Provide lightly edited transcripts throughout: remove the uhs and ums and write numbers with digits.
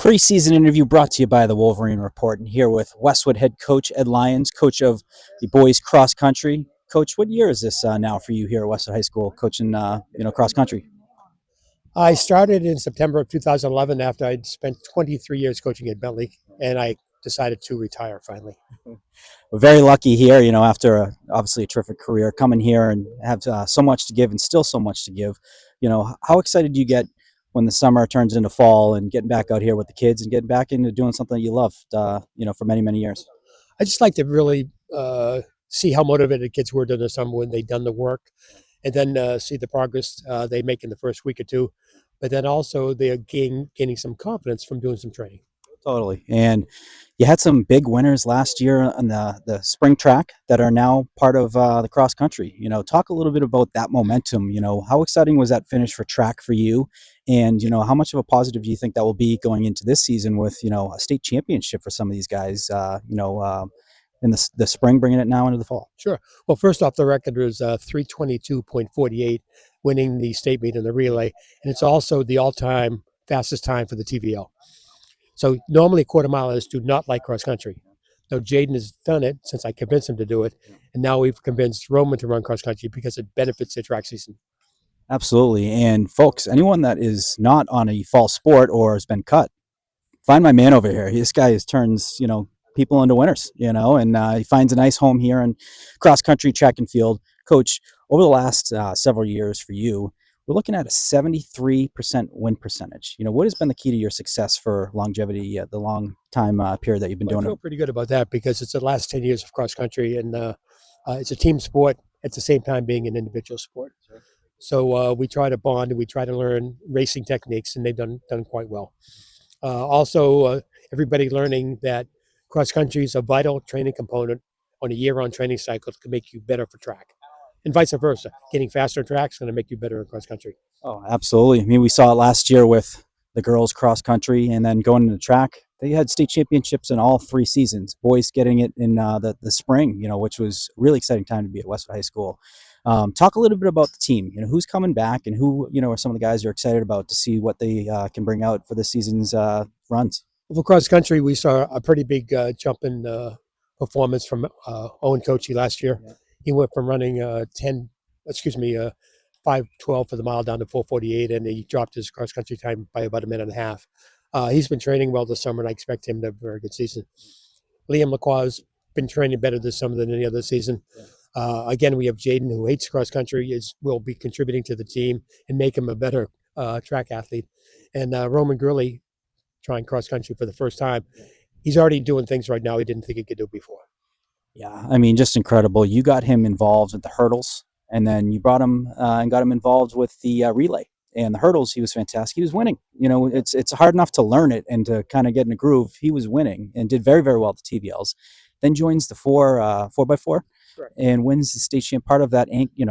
Preseason interview brought to you by the Wolverine Report, and here with Westwood head coach Ed Lyons, coach of the boys cross country. Coach, what year is this now for you here at Westwood High School, coaching cross country? I started in September of 2011 after I'd spent 23 years coaching at Bentley, and I decided to retire finally. We're very lucky here, after obviously a terrific career, coming here and have so much to give and still so much to give. How excited do you get when the summer turns into fall and getting back out here with the kids and getting back into doing something that you loved, for many, many years? I just like to really see how motivated kids were during the summer when they'd done the work, and then see the progress they make in the first week or two. But then also they're gaining some confidence from doing some training. Totally. And you had some big winners last year on the spring track that are now part of the cross country. Talk a little bit about that momentum. How exciting was that finish for track for you? And, how much of a positive do you think that will be going into this season with, a state championship for some of these guys, in the spring, bringing it now into the fall? Sure. Well, first off, the record was 3:22.48, winning the state meet in the relay, and it's also the all-time fastest time for the TVL. So normally quarter milers do not like cross country. Now Jaden has done it since I convinced him to do it, and now we've convinced Roman to run cross country because it benefits their track season. Absolutely. And folks, anyone that is not on a fall sport or has been cut, find my man over here. This guy turns, people into winners, and he finds a nice home here in cross country, track and field. Coach, over the last several years for you, we're looking at a 73% win percentage. What has been the key to your success for longevity, the long time period that you've been Well, I doing feel it? pretty good about that because it's the last 10 years of cross country, and it's a team sport at the same time being an individual sport. Sure. So we try to bond and we try to learn racing techniques, and they've done quite well. Also, everybody learning that cross country is a vital training component on a year-round training cycle to make you better for track, and vice versa. Getting faster in track is going to make you better in cross country. Oh, absolutely. I mean, we saw it last year with the girls cross country and then going into track. They had state championships in all 3 seasons. Boys getting it in the spring, which was a really exciting time to be at Westwood High School. Talk a little bit about the team. Who's coming back and who, are some of the guys you're excited about to see what they can bring out for this season's runs. For cross country, we saw a pretty big jump in performance from Owen Kochi last year. Yeah. He went from running 5:12 for the mile down to 4:48, and he dropped his cross country time by about a minute and a half. He's been training well this summer, and I expect him to have a very good season. Liam Lacroix's been training better this summer than any other season. Again, we have Jaden, who hates cross country, will be contributing to the team and make him a better track athlete. And Roman Gurley, trying cross country for the first time. He's already doing things right now he didn't think he could do before. Yeah, I mean, just incredible. You got him involved with the hurdles, and then you brought him and got him involved with the relay and the hurdles. He was fantastic. He was winning. It's hard enough to learn it and to kind of get in a groove. He was winning and did very, very well at the TVLs. Then joins the 4x4 and wins the state champ. Part of that,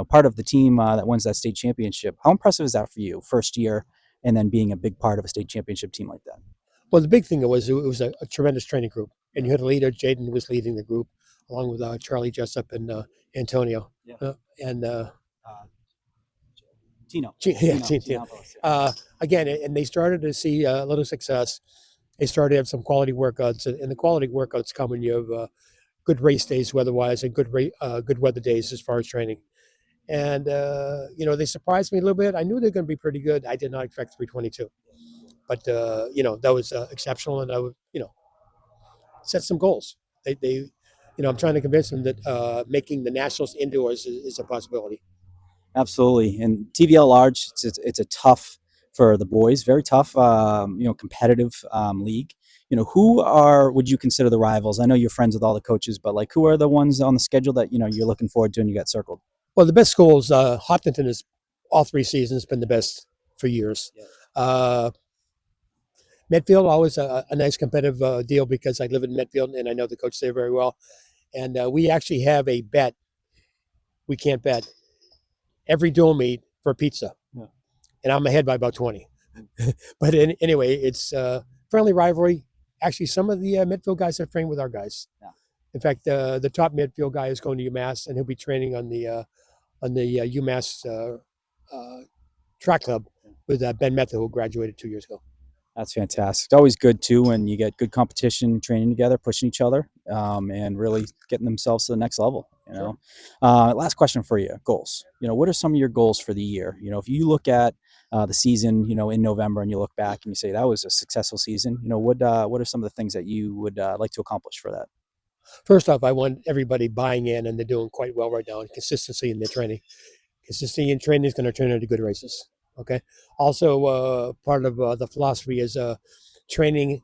part of the team that wins that state championship. How impressive is that for you, first year, and then being a big part of a state championship team like that? Well, the big thing it was a tremendous training group, and you had a leader. Jaden was leading the group along with Charlie Jessup and Antonio, Yeah. and Tino. Tino. Again, and they started to see a little success. They started to have some quality workouts, and the quality workouts come when you have good race days weather-wise and good weather days as far as training. And they surprised me a little bit. I knew they were going to be pretty good. I did not expect 3:22. But that was exceptional, and I would set some goals. I'm trying to convince them that making the nationals indoors is a possibility. Absolutely. And TVL large, it's a tough for the boys, very tough, competitive league. Would you consider the rivals? I know you're friends with all the coaches, but like, who are the ones on the schedule that you're looking forward to and you got circled? Well, the best schools, Hopkinton has all 3 seasons been the best for years. Yeah. Medfield, always a nice competitive deal because I live in Medfield and I know the coach there very well. And we actually have a bet. We can't bet every dual meet for pizza. Yeah. And I'm ahead by about 20. But anyway, it's friendly rivalry. Actually, some of the Medfield guys have trained with our guys. Yeah. In fact, the top Medfield guy is going to UMass, and he'll be training on the UMass track club with Ben Method, who graduated 2 years ago. That's fantastic. It's always good too when you get good competition, training together, pushing each other, and really getting themselves to the next level. Sure. Last question for you: goals. What are some of your goals for the year? If you look at the season, in November, and you look back and you say that was a successful season. What are some of the things that you would like to accomplish for that? First off, I want everybody buying in, and they're doing quite well right now, and consistency in their training. Consistency in training is going to turn into good races. Okay. Also, part of the philosophy is training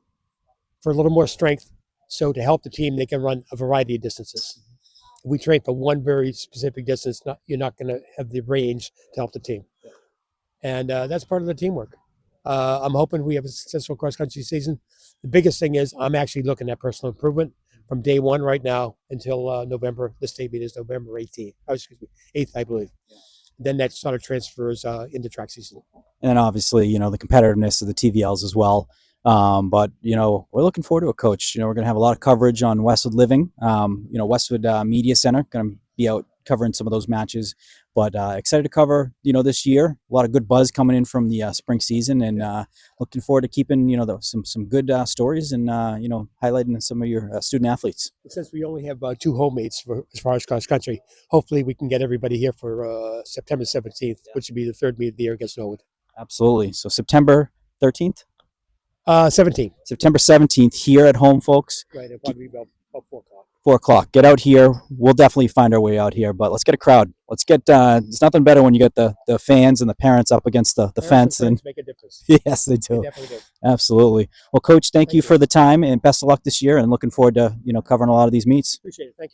for a little more strength. So to help the team, they can run a variety of distances. If we train for one very specific distance, you're not going to have the range to help the team. And that's part of the teamwork. I'm hoping we have a successful cross country season. The biggest thing is I'm actually looking at personal improvement from day one right now until November. This date is November 18th. Oh, excuse me, 8th, I believe. Then that sort of transfers into track season. And then obviously, the competitiveness of the TVLs as well. But we're looking forward to it, Coach. We're going to have a lot of coverage on Westwood Living. Westwood Media Center going to be out covering some of those matches. But excited to cover this year. A lot of good buzz coming in from the spring season, and looking forward to keeping some good stories and highlighting some of your student athletes. Since we only have 2 home meets as far as cross country, hopefully we can get everybody here for September 17th, which would be the 3rd meet of the year against Norwood. Absolutely. So September 13th. 17th. September 17th here at home, folks. Right, it'll probably be about 4 o'clock. 4 o'clock. Get out here. We'll definitely find our way out here, but let's get a crowd. Let's get. It's nothing better when you get the fans and the parents up against the fence. And make a difference. Yes, they do. They definitely do. Absolutely. Well, Coach, thank you you. for the time and best of luck this year. And looking forward to covering a lot of these meets. Appreciate it. Thank you.